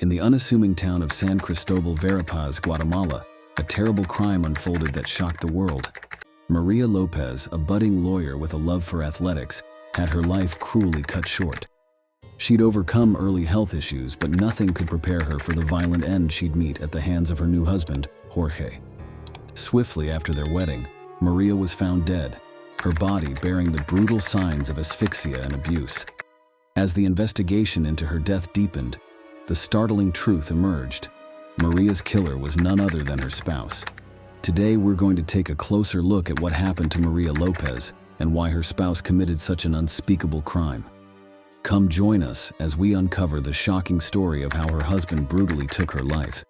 In the unassuming town of San Cristobal Verapaz, Guatemala, a terrible crime unfolded that shocked the world. Maria Lopez, a budding lawyer with a love for athletics, had her life cruelly cut short. She'd overcome early health issues, but nothing could prepare her for the violent end she'd meet at the hands of her new husband, Jorge. Swiftly after their wedding, Maria was found dead, her body bearing the brutal signs of asphyxia and abuse. As the investigation into her death deepened, the startling truth emerged. Maria's killer was none other than her spouse. Today, we're going to take a closer look at what happened to Maria Lopez and why her spouse committed such an unspeakable crime. Come join us as we uncover the shocking story of how her husband brutally took her life.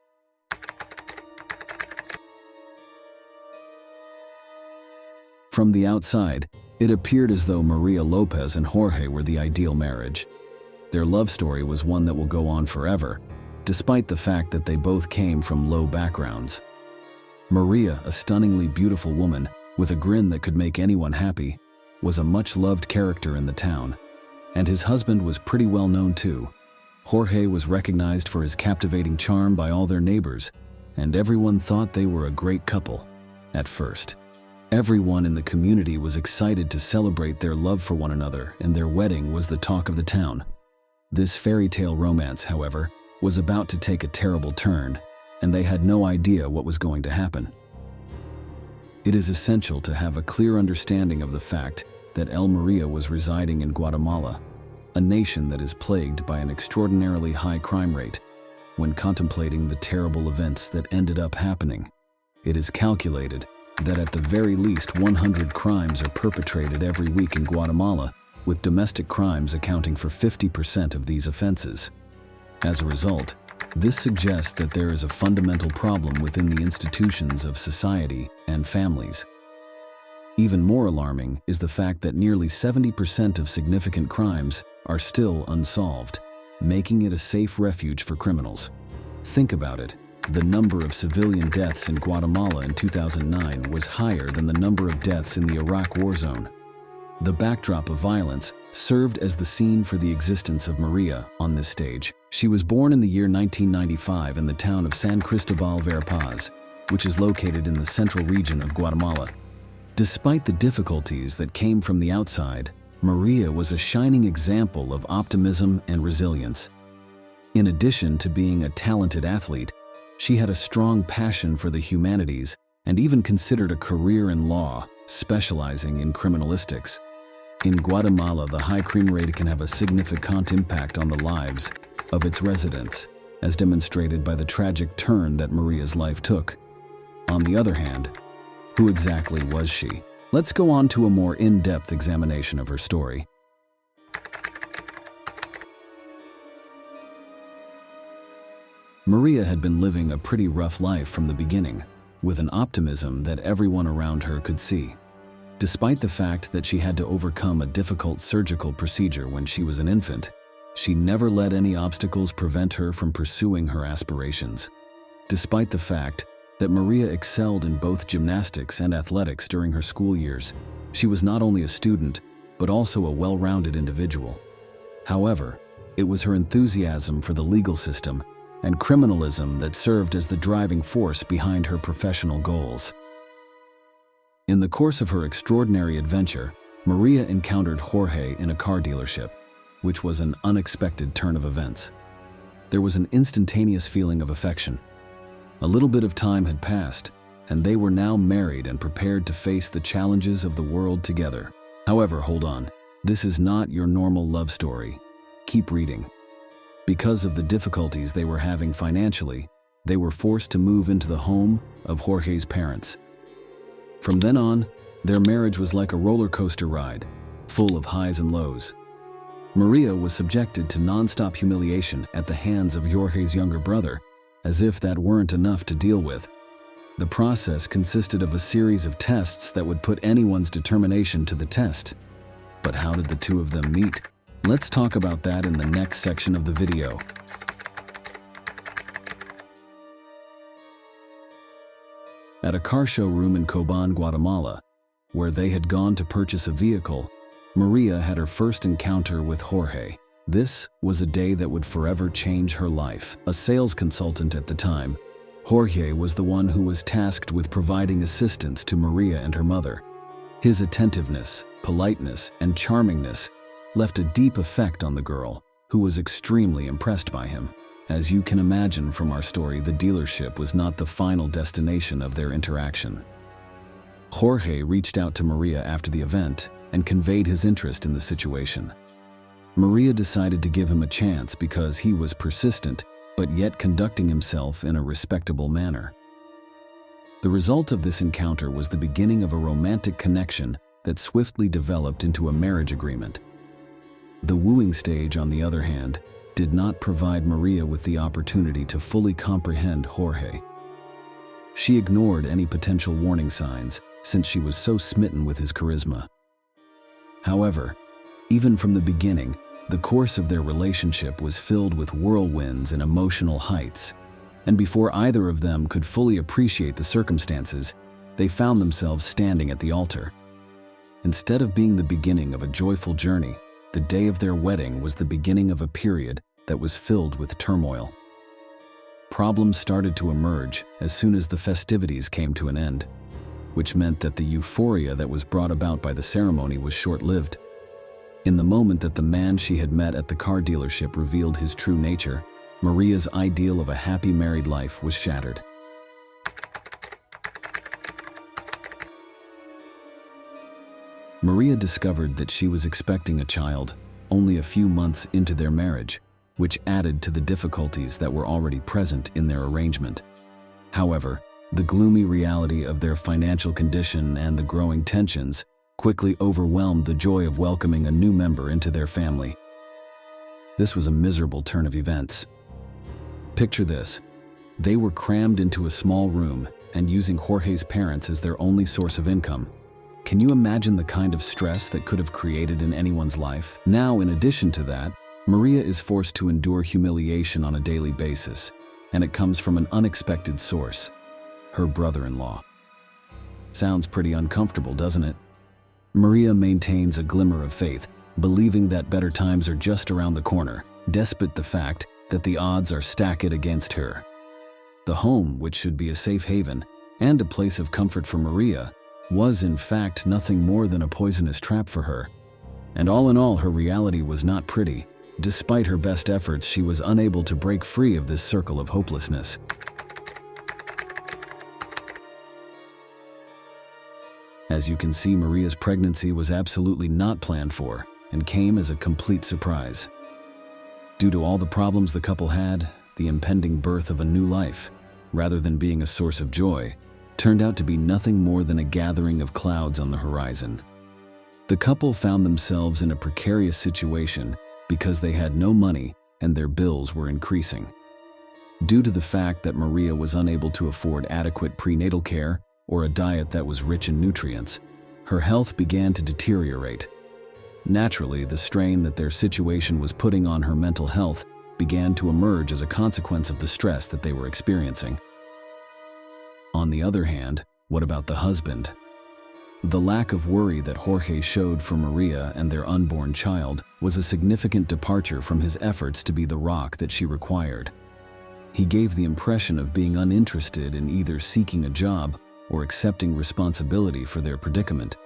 From the outside, it appeared as though Maria Lopez and Jorge were the ideal marriage. Their love story was one that will go on forever, despite the fact that they both came from low backgrounds. Maria, a stunningly beautiful woman with a grin that could make anyone happy, was a much-loved character in the town, and his husband was pretty well known too. Jorge was recognized for his captivating charm by all their neighbors, and everyone thought they were a great couple. At first, everyone in the community was excited to celebrate their love for one another, and their wedding was the talk of the town. This fairy tale romance, however, was about to take a terrible turn, and they had no idea what was going to happen. It is essential to have a clear understanding of the fact that Maria was residing in Guatemala, a nation that is plagued by an extraordinarily high crime rate. When contemplating the terrible events that ended up happening, it is calculated that at the very least 100 crimes are perpetrated every week in Guatemala, with domestic crimes accounting for 50% of these offenses. As a result, this suggests that there is a fundamental problem within the institutions of society and families. Even more alarming is the fact that nearly 70% of significant crimes are still unsolved, making it a safe refuge for criminals. Think about it. The number of civilian deaths in Guatemala in 2009 was higher than the number of deaths in the Iraq war zone. The backdrop of violence served as the scene for the existence of Maria on this stage. She was born in the year 1995 in the town of San Cristobal Verapaz, which is located in the central region of Guatemala. Despite the difficulties that came from the outside, Maria was a shining example of optimism and resilience. In addition to being a talented athlete, she had a strong passion for the humanities and even considered a career in law, specializing in criminalistics. In Guatemala, the high crime rate can have a significant impact on the lives of its residents, as demonstrated by the tragic turn that Maria's life took. On the other hand, who exactly was she? Let's go on to a more in-depth examination of her story. Maria had been living a pretty rough life from the beginning, with an optimism that everyone around her could see. Despite the fact that she had to overcome a difficult surgical procedure when she was an infant, she never let any obstacles prevent her from pursuing her aspirations. Despite the fact that Maria excelled in both gymnastics and athletics during her school years, she was not only a student, but also a well-rounded individual. However, it was her enthusiasm for the legal system and criminalism that served as the driving force behind her professional goals. In the course of her extraordinary adventure, Maria encountered Jorge in a car dealership, which was an unexpected turn of events. There was an instantaneous feeling of affection. A little bit of time had passed, and they were now married and prepared to face the challenges of the world together. However, hold on, this is not your normal love story. Keep reading. Because of the difficulties they were having financially, they were forced to move into the home of Jorge's parents. From then on, their marriage was like a roller coaster ride, full of highs and lows. Maria was subjected to non-stop humiliation at the hands of Jorge's younger brother, as if that weren't enough to deal with. The process consisted of a series of tests that would put anyone's determination to the test. But how did the two of them meet? Let's talk about that in the next section of the video. At a car showroom in Cobán, Guatemala, where they had gone to purchase a vehicle, Maria had her first encounter with Jorge. This was a day that would forever change her life. A sales consultant at the time, Jorge was the one who was tasked with providing assistance to Maria and her mother. His attentiveness, politeness, and charmingness left a deep effect on the girl, who was extremely impressed by him. As you can imagine from our story, the dealership was not the final destination of their interaction. Jorge reached out to Maria after the event and conveyed his interest in the situation. Maria decided to give him a chance because he was persistent, but yet conducting himself in a respectable manner. The result of this encounter was the beginning of a romantic connection that swiftly developed into a marriage agreement. The wooing stage, on the other hand, did not provide Maria with the opportunity to fully comprehend Jorge. She ignored any potential warning signs since she was so smitten with his charisma. However, even from the beginning, the course of their relationship was filled with whirlwinds and emotional heights, and before either of them could fully appreciate the circumstances, they found themselves standing at the altar. Instead of being the beginning of a joyful journey, the day of their wedding was the beginning of a period that was filled with turmoil. Problems started to emerge as soon as the festivities came to an end, which meant that the euphoria that was brought about by the ceremony was short-lived. In the moment that the man she had met at the car dealership revealed his true nature, Maria's ideal of a happy married life was shattered. Maria discovered that she was expecting a child only a few months into their marriage, which added to the difficulties that were already present in their arrangement. However, the gloomy reality of their financial condition and the growing tensions quickly overwhelmed the joy of welcoming a new member into their family. This was a miserable turn of events. Picture this. They were crammed into a small room and using Jorge's parents as their only source of income. Can you imagine the kind of stress that could have created in anyone's life? Now, in addition to that, Maria is forced to endure humiliation on a daily basis, and it comes from an unexpected source: her brother-in-law. Sounds pretty uncomfortable, doesn't it? Maria maintains a glimmer of faith, believing that better times are just around the corner, despite the fact that the odds are stacked against her. The home, which should be a safe haven and a place of comfort for Maria, was in fact nothing more than a poisonous trap for her. And all in all, her reality was not pretty. Despite her best efforts, she was unable to break free of this circle of hopelessness. As you can see, Maria's pregnancy was absolutely not planned for and came as a complete surprise. Due to all the problems the couple had, the impending birth of a new life, rather than being a source of joy, turned out to be nothing more than a gathering of clouds on the horizon. The couple found themselves in a precarious situation because they had no money and their bills were increasing. Due to the fact that Maria was unable to afford adequate prenatal care or a diet that was rich in nutrients, her health began to deteriorate. Naturally, the strain that their situation was putting on her mental health began to emerge as a consequence of the stress that they were experiencing. On the other hand, what about the husband? The lack of worry that Jorge showed for Maria and their unborn child was a significant departure from his efforts to be the rock that she required. He gave the impression of being uninterested in either seeking a job or accepting responsibility for their predicament.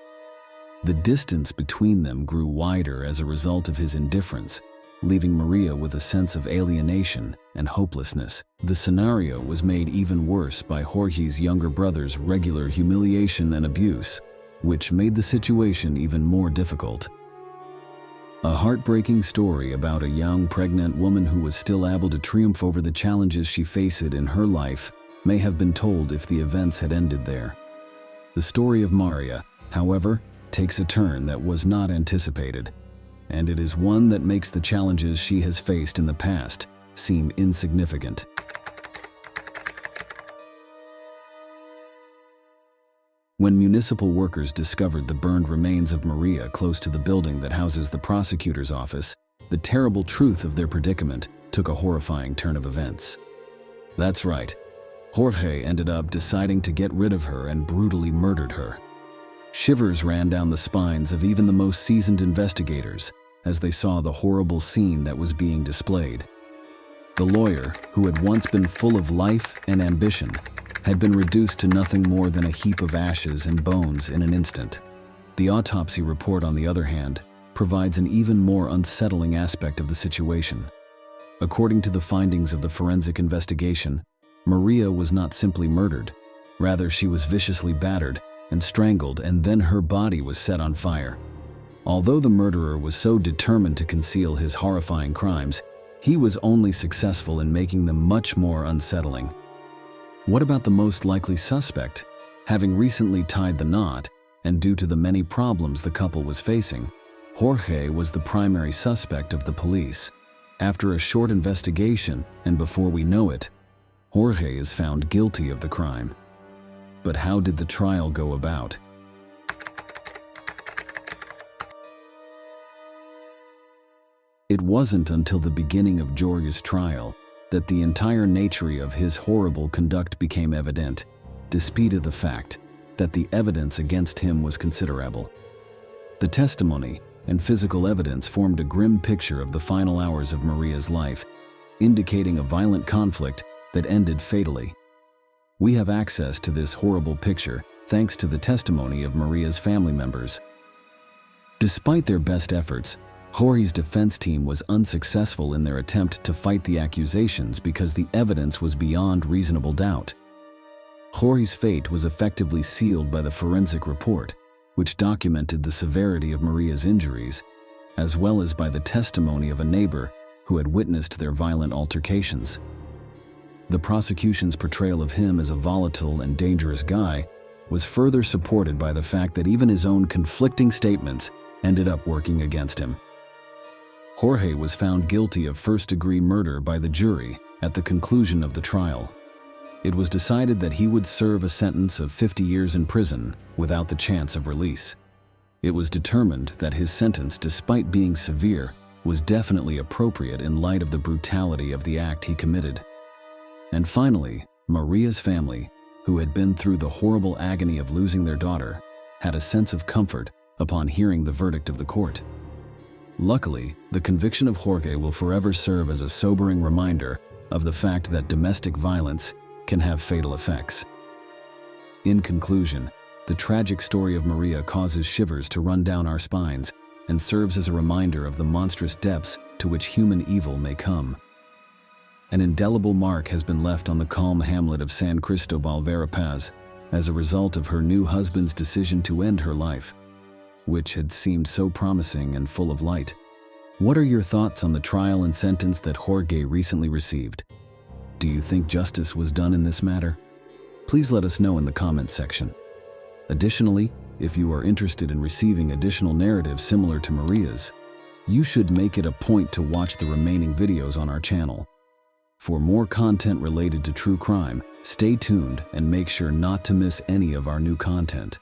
The distance between them grew wider as a result of his indifference, leaving Maria with a sense of alienation and hopelessness. The scenario was made even worse by Jorge's younger brother's regular humiliation and abuse, which made the situation even more difficult. A heartbreaking story about a young pregnant woman who was still able to triumph over the challenges she faced in her life may have been told if the events had ended there. The story of Maria, however, takes a turn that was not anticipated, and it is one that makes the challenges she has faced in the past seem insignificant. When municipal workers discovered the burned remains of Maria close to the building that houses the prosecutor's office, the terrible truth of their predicament took a horrifying turn of events. That's right. Jorge ended up deciding to get rid of her and brutally murdered her. Shivers ran down the spines of even the most seasoned investigators as they saw the horrible scene that was being displayed. The lawyer, who had once been full of life and ambition, had been reduced to nothing more than a heap of ashes and bones in an instant. The autopsy report, on the other hand, provides an even more unsettling aspect of the situation. According to the findings of the forensic investigation, Maria was not simply murdered. Rather, she was viciously battered and strangled, and then her body was set on fire. Although the murderer was so determined to conceal his horrifying crimes, he was only successful in making them much more unsettling. What about the most likely suspect? Having recently tied the knot, and due to the many problems the couple was facing, Jorge was the primary suspect of the police. After a short investigation, and before we know it, Jorge is found guilty of the crime. But how did the trial go about? It wasn't until the beginning of Jorge's trial that the entire nature of his horrible conduct became evident, despite the fact that the evidence against him was considerable. The testimony and physical evidence formed a grim picture of the final hours of Maria's life, indicating a violent conflict that ended fatally. We have access to this horrible picture thanks to the testimony of Maria's family members. Despite their best efforts, Jorge's defense team was unsuccessful in their attempt to fight the accusations because the evidence was beyond reasonable doubt. Jorge's fate was effectively sealed by the forensic report, which documented the severity of Maria's injuries, as well as by the testimony of a neighbor who had witnessed their violent altercations. The prosecution's portrayal of him as a volatile and dangerous guy was further supported by the fact that even his own conflicting statements ended up working against him. Jorge was found guilty of first-degree murder by the jury at the conclusion of the trial. It was decided that he would serve a sentence of 50 years in prison without the chance of release. It was determined that his sentence, despite being severe, was definitely appropriate in light of the brutality of the act he committed. And finally, Maria's family, who had been through the horrible agony of losing their daughter, had a sense of comfort upon hearing the verdict of the court. Luckily, the conviction of Jorge will forever serve as a sobering reminder of the fact that domestic violence can have fatal effects. In conclusion, the tragic story of Maria causes shivers to run down our spines and serves as a reminder of the monstrous depths to which human evil may come. An indelible mark has been left on the calm hamlet of San Cristobal Verapaz as a result of her new husband's decision to end her life, which had seemed so promising and full of light. What are your thoughts on the trial and sentence that Jorge recently received? Do you think justice was done in this matter? Please let us know in the comments section. Additionally, if you are interested in receiving additional narratives similar to Maria's, you should make it a point to watch the remaining videos on our channel. For more content related to true crime, stay tuned and make sure not to miss any of our new content.